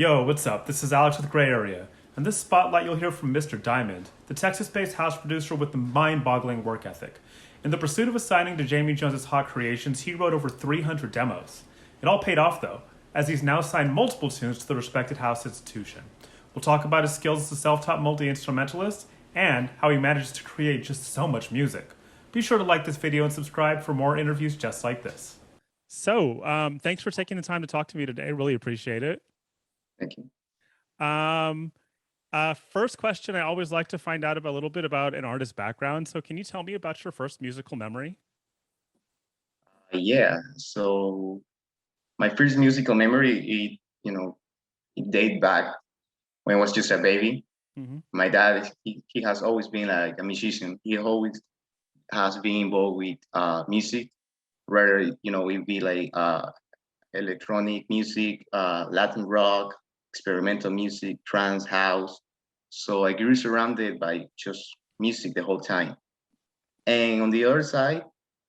Yo, what's up? This is Alex with Gray Area. In this spotlight, you'll hear from Mr.Diamond, the Texas-based house producer with the mind-boggling work ethic. In the pursuit of assigning to Jamie Jones's hot creations, he wrote over 300 demos. It all paid off, though, as he's now signed multiple tunes to the respected house institution. We'll talk about his skills as a self-taught multi-instrumentalist and how he manages to create just so much music. Be sure to like this video and subscribe for more interviews just like this. Thanks for taking the time to talk to me today. I really appreciate it. Thank you. Um, First question, I always like to find out a little bit about an artist's background. So can you tell me about your first musical memory? Yeah. So my first musical memory, it date back when I was just a baby. Mm-hmm. My dad, he has always been like a musician. He always has been involved with music, whether it be like electronic music, Latin rock, experimental music, trance, house. So I grew surrounded by just music the whole time. And on the other side,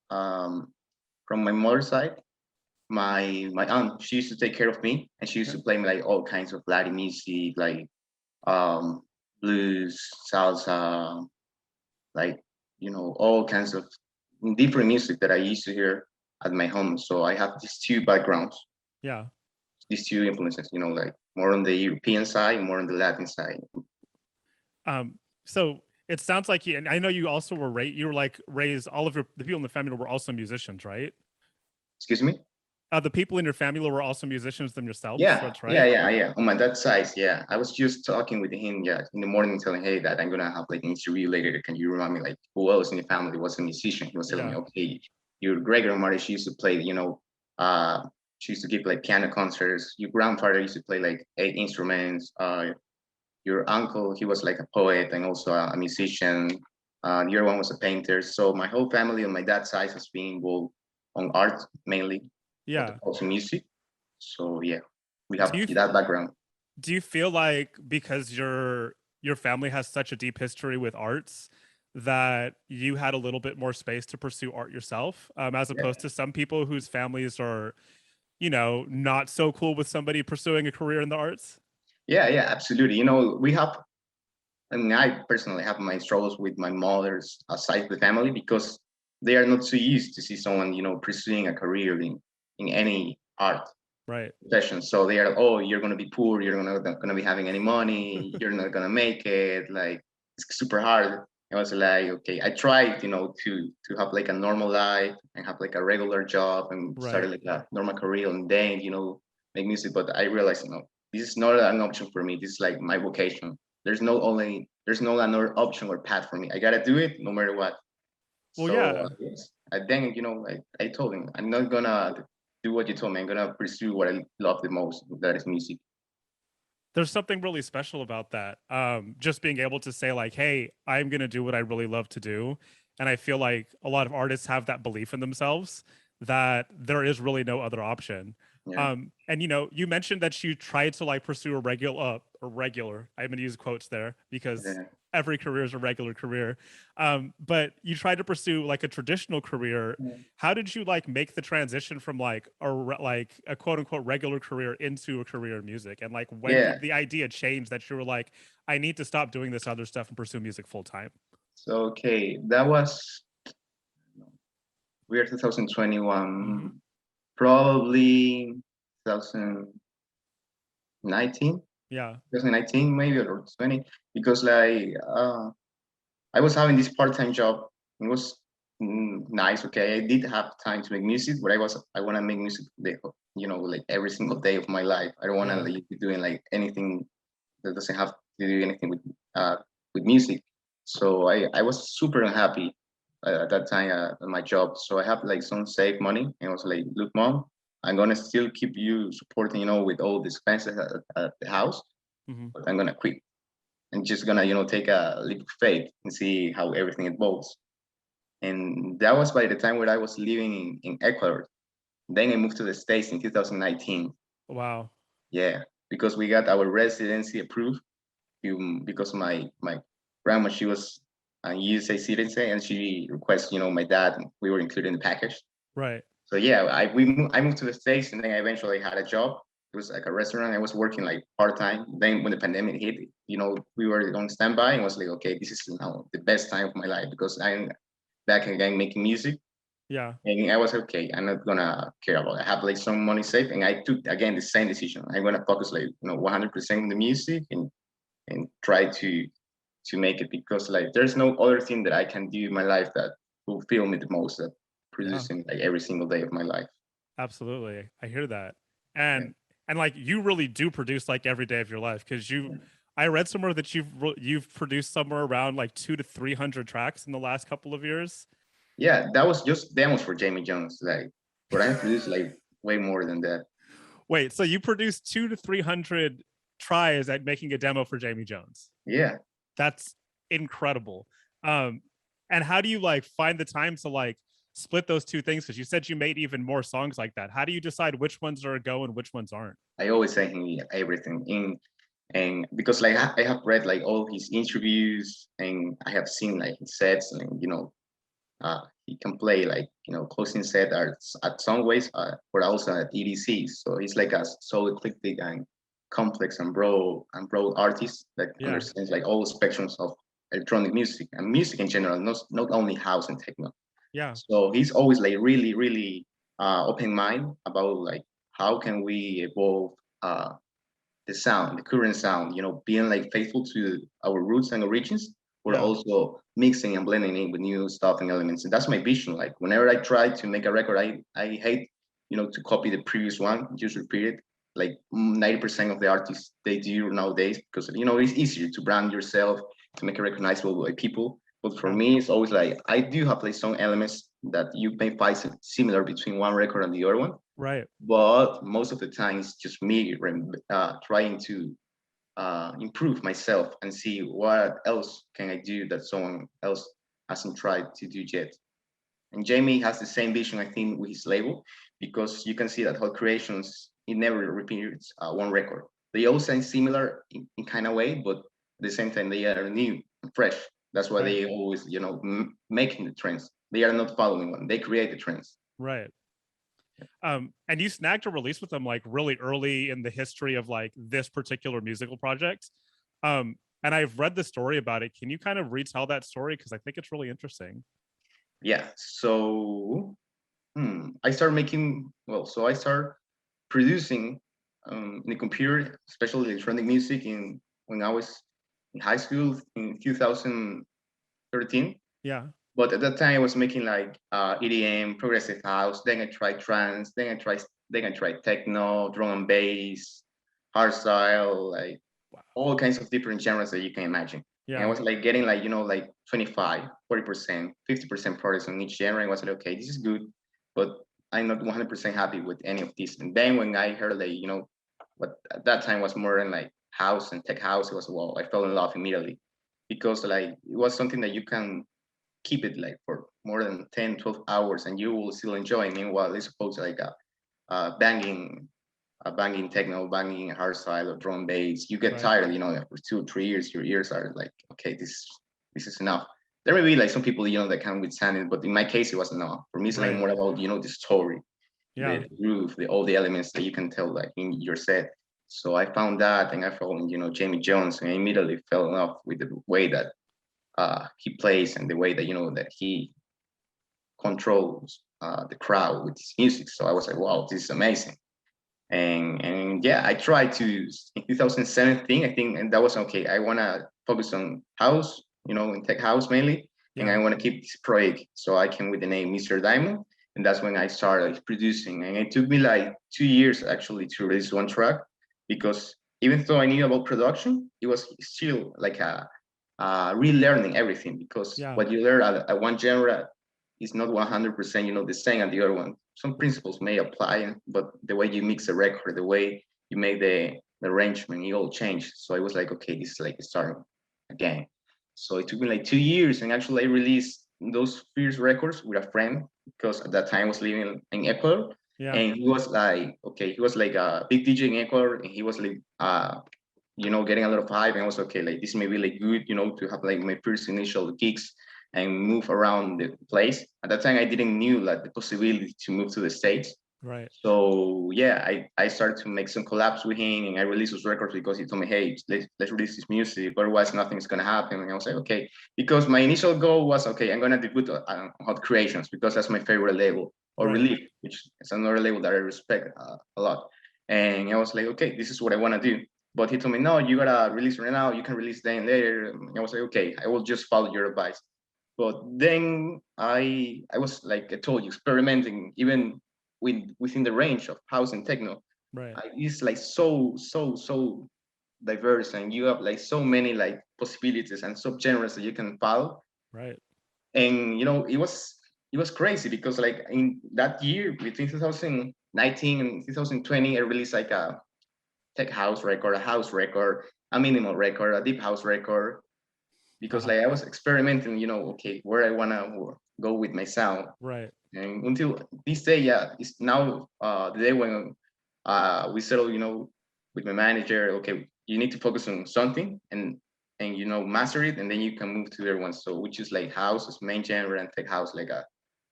um, from my mother's side, my aunt, she used to take care of me, and she used to play me like all kinds of Latin music, like um, blues, salsa, like all kinds of different music that I used to hear at my home. So I have these two backgrounds, Yeah. these two influences, like more on the European side, more on the Latin side. So it sounds like you, and I know you also were you were like raised, all of the people in the family were also musicians, right? Excuse me? The people in your family were also musicians them yourselves. Yeah, That's yeah, right. yeah, yeah. On my dad's side, yeah. I was just talking with him, yeah, in the morning, telling, hey, that I'm gonna have like an interview later. Can you remind me like who else in the family was a musician? He was telling me, Yeah. okay, your great grandmother, she used to play, she used to give like piano concerts. Your grandfather used to play like 8 instruments. Your uncle, he was like a poet and also a musician. The other one was a painter. So my whole family on my dad's side has been involved on art mainly, but Yeah. also music. So yeah, we Do have you that background. do you feel like because your family has such a deep history with arts that you had a little bit more space to pursue art yourself, as Yeah, opposed to some people whose families are, not so cool with somebody pursuing a career in the arts? yeah, yeah, absolutely. We have, I mean, I personally have my struggles with my mother's side of the family because they are not so used to see someone, pursuing a career in any art Right. profession. So they are, oh, you're gonna be poor, you're not gonna be having any money, you're not gonna make it. Like it's super hard. I was like, okay, I tried, to have like a normal life and have like a regular job and Right. started like a normal career and then, make music. But I realized, this is not an option for me. This is like my vocation. There's no another option or path for me. I gotta do it no matter what. Well, So yeah. yes, then I told him I'm not gonna do what you told me. I'm gonna pursue what I love the most. That is music. There's something really special about that. Just being able to say like, "Hey, I'm going to do what I really love to do." And I feel like a lot of artists have that belief in themselves that there is really no other option. Yeah. And you mentioned that you tried to like pursue a regular. I'm going to use quotes there because Yeah. every career is a regular career. But you tried to pursue like a traditional career. How did you like make the transition from like like a quote unquote regular career into a career in music? And like when Yeah. did the idea change that you were like, I need to stop doing this other stuff and pursue music full time? So okay, that was we're 2021, Mm-hmm. probably 2019, Yeah. 2019 maybe or 20, because like I was having this part-time job. It was nice. Okay, I did have time to make music, but I want to make music, like every single day of my life. I don't want to Yeah. like, be doing like anything that doesn't have to do anything with music. So I was super unhappy at that time at my job. So I have like some saved money, and I was like, look, mom, I'm gonna still keep you supporting, with all the expenses at the house, Mm-hmm. but I'm gonna quit and just gonna, take a leap of faith and see how everything evolves. And that was by the time where I was living in Ecuador. Then I moved to the States in 2019. Wow. Yeah, because we got our residency approved. Because my grandma, she was a USA citizen, and she requested, my dad, and we were included in the package. Right. So yeah, I moved to the States, and then I eventually had a job. it was like a restaurant. I was working like part-time. Then when the pandemic hit, we were on standby and was like, okay, this is now the best time of my life because I'm back again making music. Yeah. And I was okay. I'm not gonna care about it. I have like some money saved, and I took again the same decision. I'm gonna focus like 100% on the music and try to make it because like there's no other thing that I can do in my life that fulfill me the most than Yeah. producing like every single day of my life. Absolutely. I hear that. Yeah. And like you really do produce like every day of your life because I read somewhere that you've produced somewhere around like 200 to 300 tracks in the last couple of years. Yeah, that was just demos for Jamie Jones. Like, but I have produced like way more than that. Wait, so you produced 200 to 300 tries at making a demo for Jamie Jones? Yeah. That's incredible. Um, and how do you like find the time to like split those two things? Because you said you made even more songs like that. How do you decide which ones are a go and which ones aren't? I always say him everything in, and because like I have read like all his interviews and I have seen like his sets and he can play like closing set at some ways, but also at EDC. So he's like a so eclectic and complex and broad artist that Yeah. understands like all spectrums of electronic music and music in general, not only house and techno. Yeah. So he's always like really, really open mind about like how can we evolve the sound, the current sound, being like faithful to our roots and origins, but Yeah. also mixing and blending in with new stuff and elements. And that's my vision. Like whenever I try to make a record, I hate, to copy the previous one, just repeat it. Like 90% of the artists they do nowadays because it's easier to brand yourself to make it recognizable by people. But for Yeah. me, it's always like I do have like some elements that you may find similar between one record and the other one, Right. but most of the time it's just me trying to improve myself and see what else can I do that someone else hasn't tried to do yet. And Jamie has the same vision, I think, with his label, because you can see that Hot Creations, it never repeats one record. They all sound similar in kind of way, but at the same time, they are new and fresh. That's why Right. they always, making the trends. They are not following one. They create the trends. Right. And you snagged a release with them like really early in the history of like this particular musical project. And I've read the story about it. Can you kind of retell that story? Because I think it's really interesting. Yeah. So I started I started producing in the computer, especially electronic music, when I was in high school in 2013. Yeah. But at that time, I was making like EDM, progressive house. Then I tried trance. Then I tried techno, drum and bass, hardstyle, like Wow. all kinds of different genres that you can imagine. And I Yeah. was like getting like, like 25, 40%, 50% progress on each genre. And I was like, okay, this is good, but I'm not 100% happy with any of this. And then when I heard like, what at that time was more than like house and tech house, it was, wow, I fell in love immediately because like it was something that you can keep it like for more than 10, 12 hours and you will still enjoy. Meanwhile, it's supposed to like banging techno, banging hardstyle or drum bass, you get Right. tired, after 2 or 3 years, your ears are like, okay, this is enough. There may be like some people, that can withstand it, but in my case, it wasn't enough. For me, it's like Right. more about, the story, Yeah. the groove, all the elements that you can tell like in your set. So I found that and I found, Jamie Jones and I immediately fell in love with the way that he plays and the way that, that he controls the crowd with his music. So I was like, wow, this is amazing. And yeah, I tried to in 2017, I think, and that was okay. I want to focus on house, in tech house mainly, and Yeah. I want to keep this project so I can with the name Mr.Diamond. And that's when I started producing. And it took me like 2 years actually to release one track because even though I knew about production, it was still like a relearning everything because Yeah. what you learn at one genre is not 100%, the same as the other one. Some principles may apply, but the way you mix a record, the way you make the arrangement, it all changed. So I was like, okay, this is like starting again. So it took me like 2 years, and actually I released those first records with a friend because at that time I was living in Ecuador, Yeah. and he was like, okay, he was like a big DJ in Ecuador, and he was like, getting a lot of hype, and I was okay, like this may be like good, to have like my first initial gigs and move around the place. At that time, I didn't knew like the possibility to move to the States. Right. So yeah, I started to make some collabs with him, and I released those records because he told me, hey, let's release this music, otherwise nothing's gonna happen. And I was like, okay, because my initial goal was, okay, I'm gonna debut on Hot Creations because that's my favorite label, or Right. Relief, which is another label that I respect a lot. And I was like, okay, this is what I wanna do. But he told me, no, you gotta release right now. You can release then later. And I was like, okay, I will just follow your advice. But then I was like I told you, experimenting even within the range of house and techno. Right. It's like so diverse, and you have like so many like possibilities and subgenres that you can follow. Right. And it was crazy because like in that year between 2019 and 2020, I released like a tech house record, a house record, a minimal record, a deep house record, because Uh-huh. like I was experimenting, okay, where I wanna go with my sound. Right. And until this day, yeah, it's now the day when we settle, with my manager. Okay, you need to focus on something and master it, and then you can move to the other one. So which is like house as main genre and tech house like a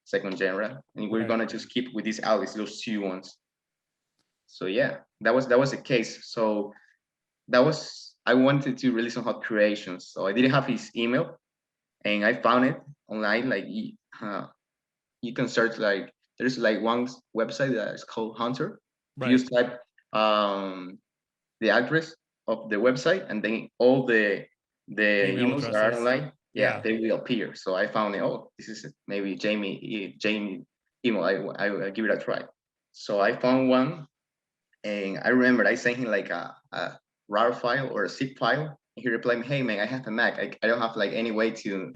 second genre, and we're Right. gonna just keep with these outlets, those two ones. So yeah, that was the case. So that was I wanted to release some hot creations. So I didn't have his email, and I found it online. Like you can search like there's like one website that is called Hunter. If you Right. just type the address of the website and then all the Email emails that are addresses. online, yeah, Yeah. they will appear. So I found it. Oh, this is maybe Jamie email. I give it a try. So I found one, and I remember I sent him like a RAR file or a zip file. And he replied me, "Hey man, I have a Mac. I don't have like any way to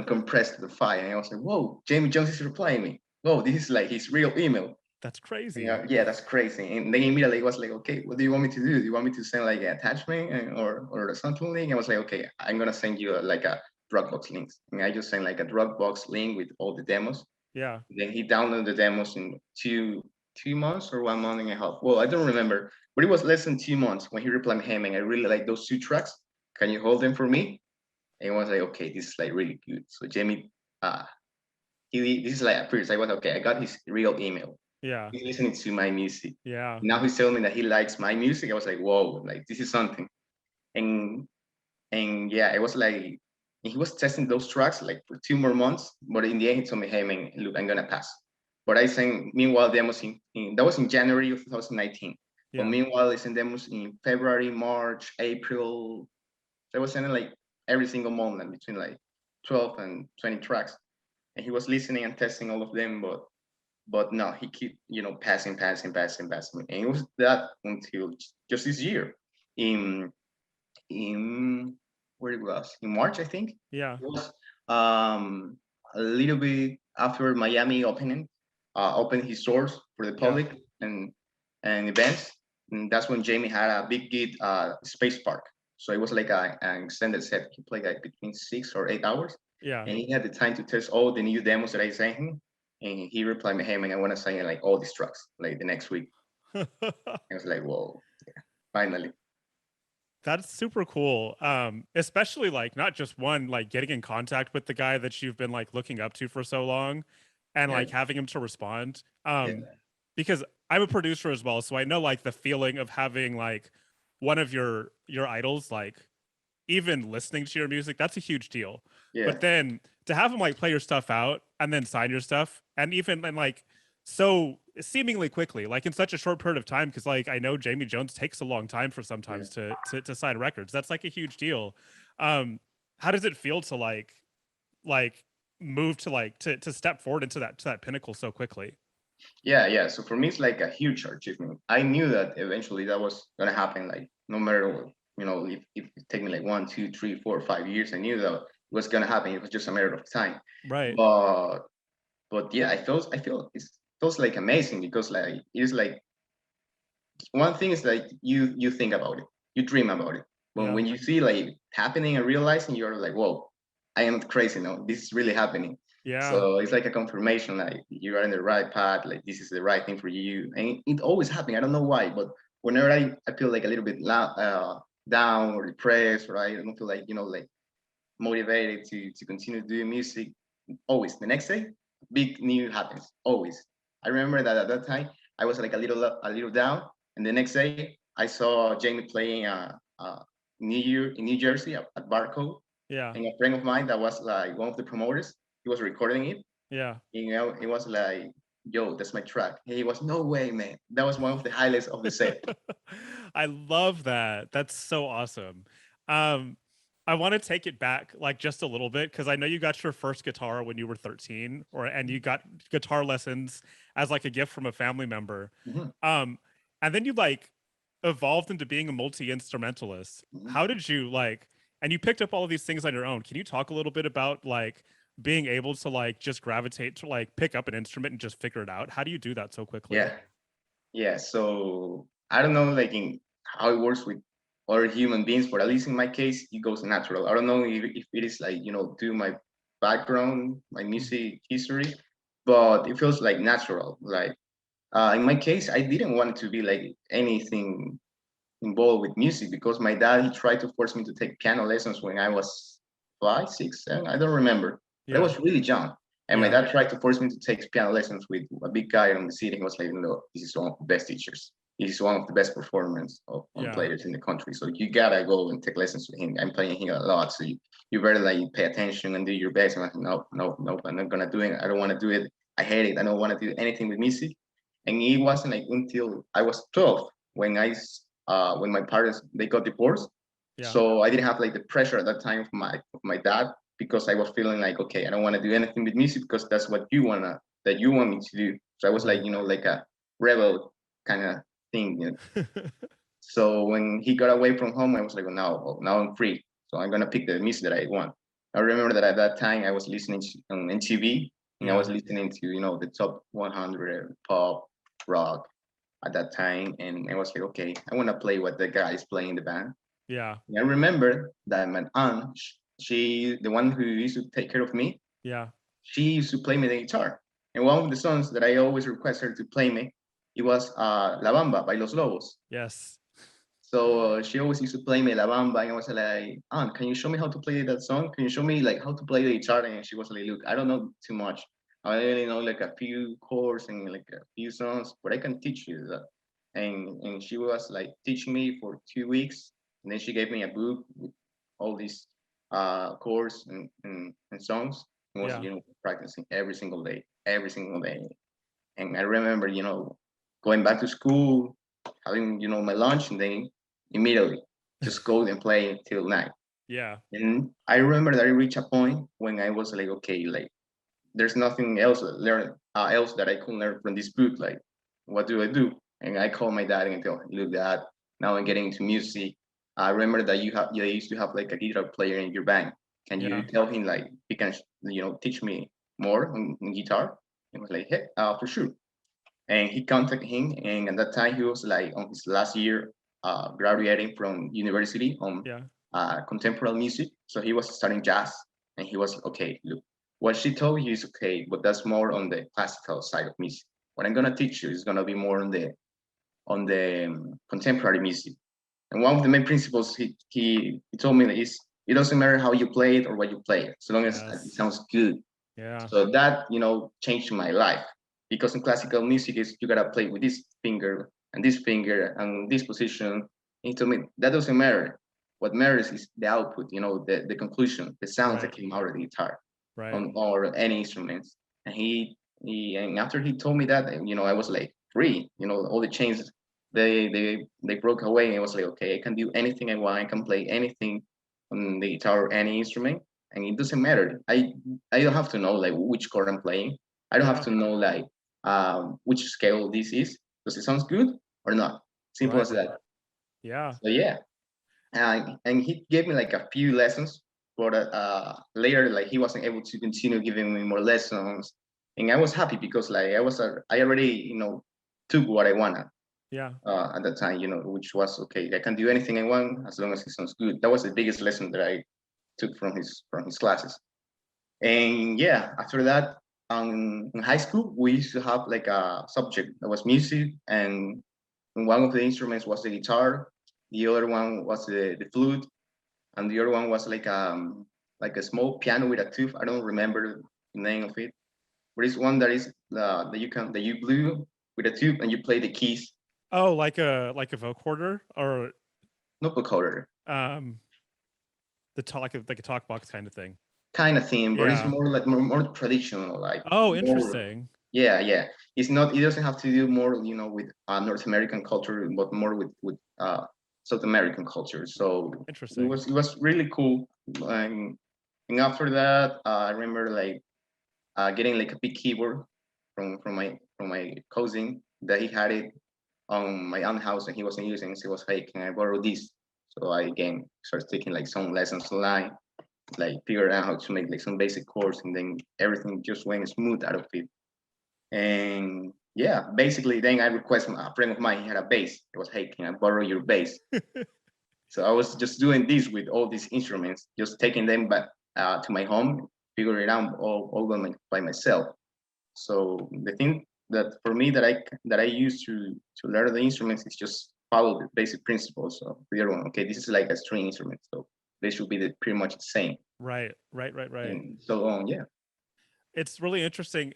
compress the file." And I was like, "Whoa, Jamie Jones is replying me. Whoa, this is like his real email." That's And, crazy. yeah, that's crazy. And then immediately it was like, "Okay, what do you want me to do? Do you want me to send like an attachment or something link?" I was like, "Okay, I'm gonna send you like a Dropbox link." And I just sent like a Dropbox link with all the demos. Yeah. Then he downloaded the demos in 2 months or 1 month and a half. Well, I don't remember, but it was less than 2 months when he replied, "Hey man, I really like those two tracks. Can you hold them for me?" And I was like, "Okay, this is like really good." So Jamie, uh, this is like at first I was okay. I got his real email. Yeah. He's listening to my music. Yeah. Now he's telling me that he likes my music. I was like, whoa, like this is something. And and yeah, it was like he was testing those tracks like for 2 more months, but in the end he told me, hey man, look, I'm gonna pass. But I sang meanwhile demos that was in January of 2019. But Yeah. meanwhile I sent demos in February, March, April. So I was sending like every single month like, between like 12 and 20 tracks. And he was listening and testing all of them, but no, he keep passing, and it was that until just this year, in in where it was in March, I think. Yeah. It was a little bit after Miami opened his doors for the Yeah. public and events, and that's when Jamie had a big gig Space Park. So it was like an extended set. He played like between 6 or 8 hours, Yeah. and he had the time to test all the new demos that I sent him. And he replied me, "Hey man, I want to sign like all these tracks like the next week." I was like, "Whoa, finally!" That's super cool. Especially like not just one, like getting in contact with the guy that you've been like looking up to for so long and Yeah, like having him to respond. yeah, Because I'm a producer as well, so I know like the feeling of having like one of your idols like even listening to your music, that's a huge deal. yeah, But then to have them like play your stuff out and then sign your stuff, and even and like so seemingly quickly, like in such a short period of time, because like I know Jamie Jones takes a long time for yeah. sometimes to sign records. That's like a huge deal. Um, how does it feel to like move to like to step forward into that pinnacle so quickly? Yeah. So for me, it's like a huge achievement. I knew that eventually that was gonna happen. Like no matter what, if it take me like 1, 2, 3, 4, 5 years, I knew that it was gonna happen. It was just a matter of time. Right. But but yeah, I feel it feels like amazing because like it is like one thing is like you think about it, you dream about it. But Yeah. when you see like happening and realizing, you're like, whoa, I am not crazy now. This is really happening. Yeah. So it's like a confirmation, like you are in the right path, like this is the right thing for you. And it always happening. I don't know why, but whenever I feel like a little bit down or depressed, or I don't feel like, like motivated to continue doing music, always the next day, big new happens. Always. I remember that at that time I was like a little down. And the next day, I saw Jamie playing in New Jersey at Barco, Yeah. and a friend of mine that was like one of the promoters. He was recording it. Yeah. You know, it was like, "Yo, that's my track." He was, "No way, man! That was one of the highlights of the set." I love that. That's so awesome. Um, I want to take it back like just a little bit because I know you got your first guitar when you were 13, and you got guitar lessons as like a gift from a family member. Mhm, Um, and then you like evolved into being a multi-instrumentalist. mhm. How did you like, and you picked up all of these things on your own. Can you talk a little bit about like being able to like just gravitate to like pick up an instrument and just figure it out? How do you do that so quickly? Yeah, yeah. So I don't know, like in how it works with other human beings, but at least in my case, it goes natural. I don't know if it is like due my background, my music history, but it feels like natural. Like in my case, I didn't want to be like anything involved with music because my dad he tried to force me to take piano lessons when I was 5, 6, 7. I don't remember, but I Yeah. was really young. And my Yeah. dad tried to force me to take piano lessons with a big guy on the city. He was like, "No, this is one of the best teachers. This is one of the best performers of Yeah. players in the country. So you gotta go and take lessons with him. I'm playing him a lot, so you better like pay attention and do your best." I'm like, "No, no, no, I'm not gonna do it. I don't want to do it. I hate it. I don't want to do anything with music." And it wasn't like until I was 12 when when my parents they got divorced. Yeah. So I didn't have like the pressure at that time of my dad because I was feeling like, okay, I don't want to do anything with music because that's what you want me to do. So I was like, Right. like a rebel kind of thing. So when he got away from home, I was like, now I'm free. So I'm gonna pick the music that I want. I remember that at that time I was listening on MTV and I was Yeah. listening to the top 100 pop, rock, at that time, and I was like, okay, I want to play what the guy is playing in the band. Yeah. And I remember that my aunt, she, the one who used to take care of me, Yeah. she used to play me the guitar. And one of the songs that I always request her to play me, it was La Bamba by Los Lobos. Yes. So she always used to play me La Bamba, and I was like, Aunt, can you show me how to play that song? Can you show me like how to play the guitar? And she was like, look, I don't know too much. I only know like a few chords and like a few songs, but I can teach you that. And she was like teaching me for 2 weeks, and then she gave me a book with all these chords and songs. And was Yeah. practicing every single day. And I remember going back to school, having my lunch, and then immediately just go and play till night. Yeah. And I remember that I reached a point when I was like, okay, like there's nothing else that I could learn from this book. Like, what do I do? And I call my dad and tell him, look, dad, now I'm getting into music. I remember that you used to have like a guitar player in your band. Can you Yeah. tell him like he can teach me more on guitar? And I was like, hey, for sure. And he contacted him, and at that time he was like on his last year graduating from university on Yeah. contemporary music, so he was studying jazz. And he was okay, look, what she told you is okay, but that's more on the classical side of music. What I'm going to teach you is going to be more on the contemporary music. And one of the main principles he told me is it doesn't matter how you play it or what you play it, so long as it Yes. sounds good. Yeah. So that changed my life, because in classical music is you gotta play with this finger and this position. He told me that doesn't matter. What matters is the output, the conclusion, the sounds that Right. came out of the guitar Right. on or any instruments. And and after he told me that, I was like free. All the chains they broke away, and I was like, okay, I can do anything I want. I can play anything on the guitar or any instrument, and it doesn't matter. I don't have to know like which chord I'm playing. I don't have Yeah. to know like which scale this is. Does it sound good or not? Simple Right. as that. Yeah. So yeah, and he gave me like a few lessons, but later like he wasn't able to continue giving me more lessons, and I was happy because like I already took what I wanted Yeah. at that time, which was okay. I can do anything I want as long as it sounds good. That was the biggest lesson that I took from his classes. And yeah, after that, in high school, we used to have like a subject that was music, and one of the instruments was the guitar, the other one was the flute, and the other one was like a small piano with a tooth. I don't remember the name of it, but it's one that is that you blew. with a tube, and you play the keys. Oh, like a vocoder or Not vocoder, um like a talk box kind of thing. kind of thing, but it's Yeah. more like more traditional, like Oh, more. interesting. Yeah, yeah. It's not. It doesn't have to do more, with North American culture, but more with South American culture. So Interesting. it was really cool. And, and after that, I remember like getting like a big keyboard from my cousin that he had it on my aunt house and he wasn't using. So he was, hey, can I borrow this? So I again started taking like some lessons online, like figuring out how to make like some basic chords, and then everything just went smooth out of it. And yeah, basically, then I requested a friend of mine. He had a bass. It was, hey, can I borrow your bass? So I was just doing this with all these instruments, just taking them back to my home, figuring it out all by myself. So the thing that for me that I use to learn the instruments is just follow the basic principles of the other one. Okay, this is like a string instrument, so they should be pretty much the same, Right. and so on. Yeah, It's really interesting.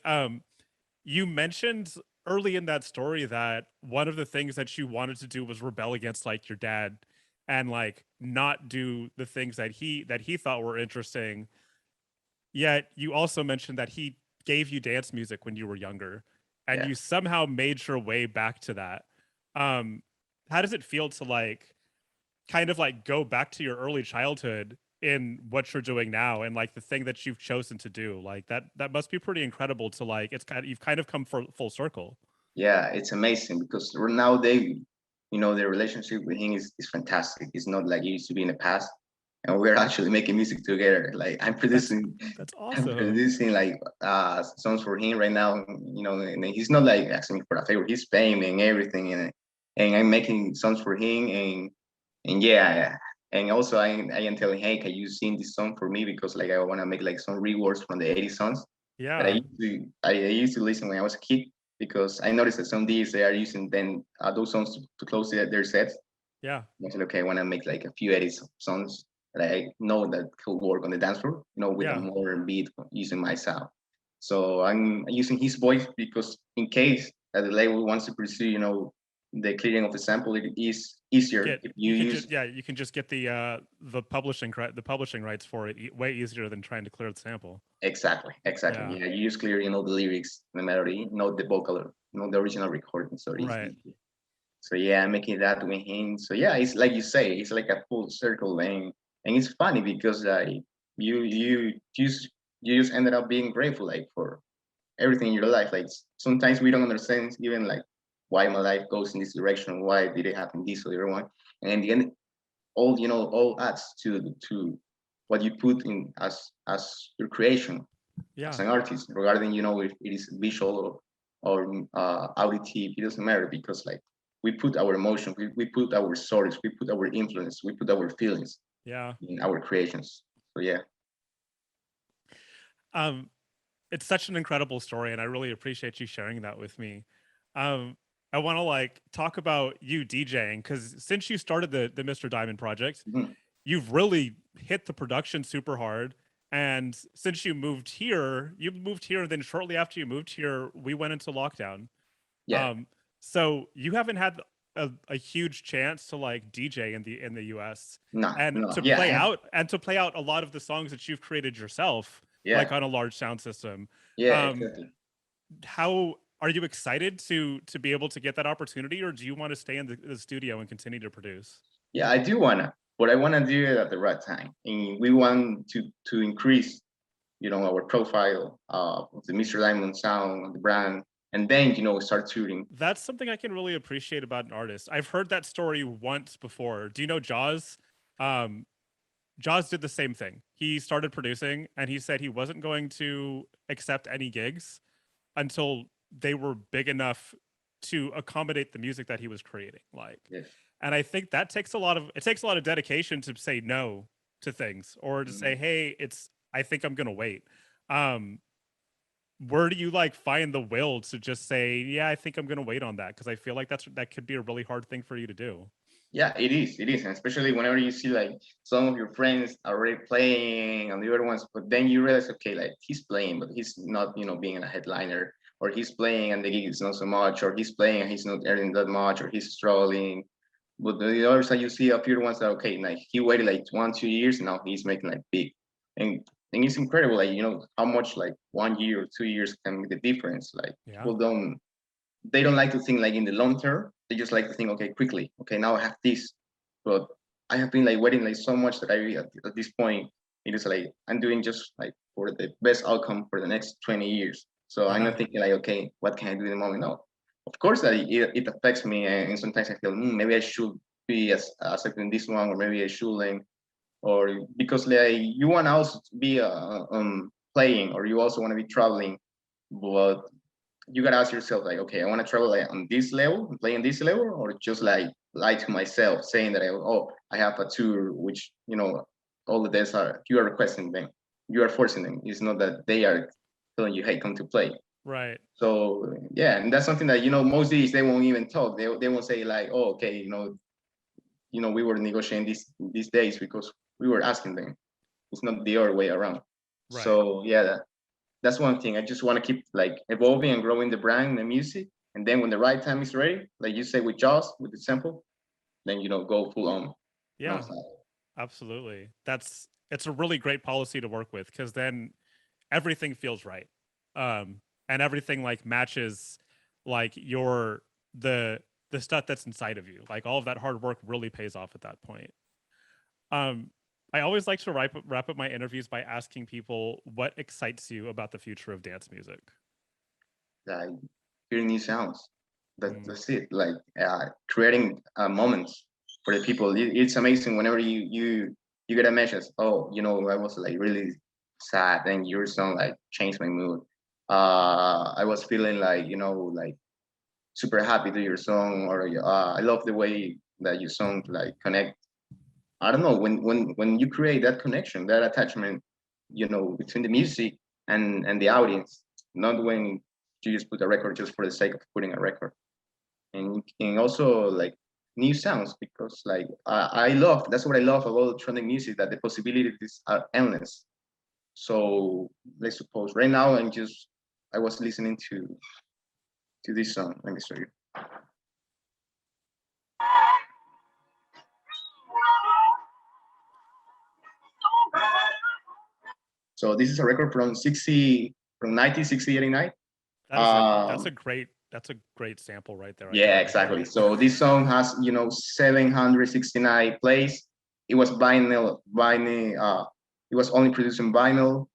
You mentioned early in that story that one of the things that you wanted to do was rebel against like your dad and like not do the things that he thought were interesting. Yet you also mentioned that he gave you dance music when you were younger and yeah. you somehow made your way back to that. Um, how does it feel to like kind of like go back to your early childhood in what you're doing now and like the thing that you've chosen to do? Like that must be pretty incredible to like it's kind of you've kind of come for full circle. Yeah, it's amazing because now the relationship with him is fantastic. It's not like it used to be in the past, and we're actually making music together. Like That's that's I'm awesome. producing like songs for him right now. And he's not like asking me for a favor. He's paying me and everything, and I'm making songs for him, and yeah. And also, I am telling, hey, can you sing this song for me? Because like I want to make like some reworks from the '80s songs that Yeah. I used to listen when I was a kid, because I noticed that some DJs they are using then those songs to close their sets. Yeah. I said, okay, I want to make like a few edits of songs that I know that could work on the dance floor, with a Yeah. more beat using my sound. So I'm using his voice because in case that the label wants to pursue, the clearing of the sample, it is easier if you You can use. just you can just get the publishing rights for it way easier than trying to clear the sample. Exactly, exactly. Yeah. Yeah, you use clearly, the lyrics, the melody, not the vocal, not the original recording. So it's Right. easy. So yeah, I'm making that with him. So yeah, it's like you say, it's like a full circle, and it's funny because you you just you just ended up being grateful like for everything in your life. Like sometimes we don't understand even like why my life goes in this direction, why did it happen this or the other one, and in the end, all adds to what you put in as your creation as Yeah. an artist, regarding if it is visual or auditive, it doesn't matter, because like we put our emotion, we put our stories, we put our influence, we put our feelings Yeah. in our creations. So yeah. Um it's such an incredible story and I really appreciate you sharing that with me. Um I want to like talk about you DJing cuz since you started the Mr. Diamond project, Mhm. you've really hit the production super hard. And since you moved here, and then shortly after you moved here, we went into lockdown. Yeah. Um, so you haven't had a huge chance to like DJ in the US No, and no, yeah, to play out a lot of the songs that you've created yourself, like yeah, on a large sound system. yeah, Um, exactly. how are you excited to be able to get that opportunity, or do you want to stay in the studio and continue to produce? Yeah, I do wanna, but I wanna do it at the right time, and we want to increase, our profile of the Mr. Diamond sound, the brand, and then start shooting. That's something I can really appreciate about an artist. I've heard that story once before. Do you know Jaws? Um, Jaws did the same thing. He started producing and he said he wasn't going to accept any gigs until they were big enough to accommodate the music that he was creating. Like, Yes. and I think that takes a lot of dedication to say no to things or to say, Mhm. hey, I think I'm gonna wait. Um, where do you like find the will to just say, yeah, I think I'm gonna wait on that? Because I feel like that could be a really hard thing for you to do. Yeah, it is. It is, and especially whenever you see like some of your friends are already playing and the other ones, but then you realize, okay, like he's playing, but he's not, being a headliner, or he's playing and the gig is not so much, or he's playing and he's not earning that much, or he's struggling. But the other side, you see a few ones that okay, like he waited like 1-2 years, and now he's making like big, and it's incredible, like how much like 1 year or 2 years can make the difference. Like Yeah. people they don't like to think like in the long term. They just like to think, okay, quickly, okay, now I have this, but I have been like waiting like so much that at this point it is like I'm doing just like for the best outcome for the next 20 years. So I'm not thinking like, okay, what can I do in the moment? No, of course that it affects me, and sometimes I feel maybe I should be accepting this one, or maybe I shouldn't, or because like you want to also be playing, or you also want to be traveling, but you gotta ask yourself like, okay, I want to travel like on this level, playing this level, or just like lie to myself saying that I have a tour, which all the days are you are requesting them, you are forcing them. It's not that they are telling you, hey, come to play. Right. So yeah, and that's something that most days they won't even talk. They won't say like, oh, okay, we were negotiating these days because we were asking them. It's not the other way around. Right. So yeah, that's one thing. I just want to keep like evolving and growing the brand and the music. And then when the right time is ready, like you say with Jaws, with the sample, then go full on. Yeah, absolutely. It's a really great policy to work with, because then everything feels right. And everything like matches like the stuff that's inside of you. Like all of that hard work really pays off at that point. I always like to wrap up my interviews by asking people what excites you about the future of dance music. Like hearing new sounds. That's it. Like creating moments for the people. It's amazing whenever you get a message. Oh, I was like really sad, and your song like changed my mood. I was feeling like like super happy to your song, or I love the way that your song like connect. I don't know, when you create that connection, that attachment, between the music and the audience, not when you just put a record just for the sake of putting a record. And also like new sounds, because like I love, that's what I love about electronic music, that the possibilities are endless. So let's suppose right now I was listening to this song. Let me show you. So this is a record from 1989. That's a great sample right there. Yeah, exactly. So this song has 769 plays. It was vinyl. It was only produced in vinyl,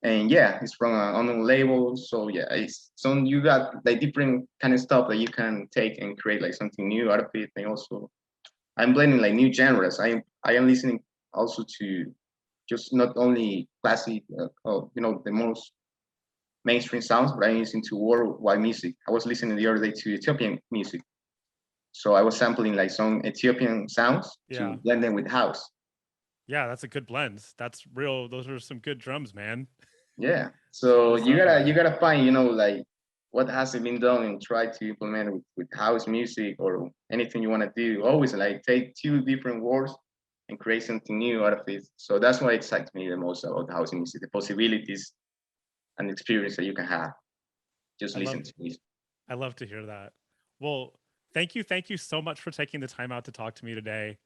and yeah, it's from an unknown label. So yeah, it's so you got like different kind of stuff that you can take and create like something new out of it. And also, I'm blending like new genres. I am listening also to just not only classic, the most mainstream sounds, but I'm listening to worldwide music. I was listening the other day to Ethiopian music. So I was sampling like some Ethiopian sounds to blend them with house. Yeah, that's a good blend. That's real. Those are some good drums, man. Yeah. So you gotta find, like what hasn't been done, and try to implement it with house music or anything you want to do. Always like take two different words and create something new out of it. So that's what excites me the most about house music, the possibilities and experience that you can have. Just listen to music. I love to hear that. Well, thank you so much for taking the time out to talk to me today.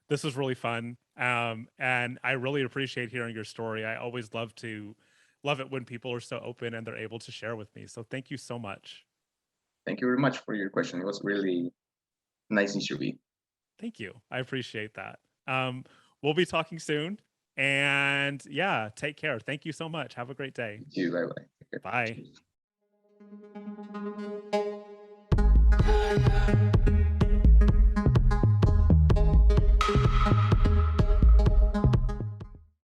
This was really fun, and I really appreciate hearing your story. I always love it when people are so open and they're able to share with me. So thank you so much. Thank you very much for your question. It was really nice interview. Thank you. I appreciate that. We'll be talking soon, and yeah, take care. Thank you so much. Have a great day. You too. Bye bye. Bye.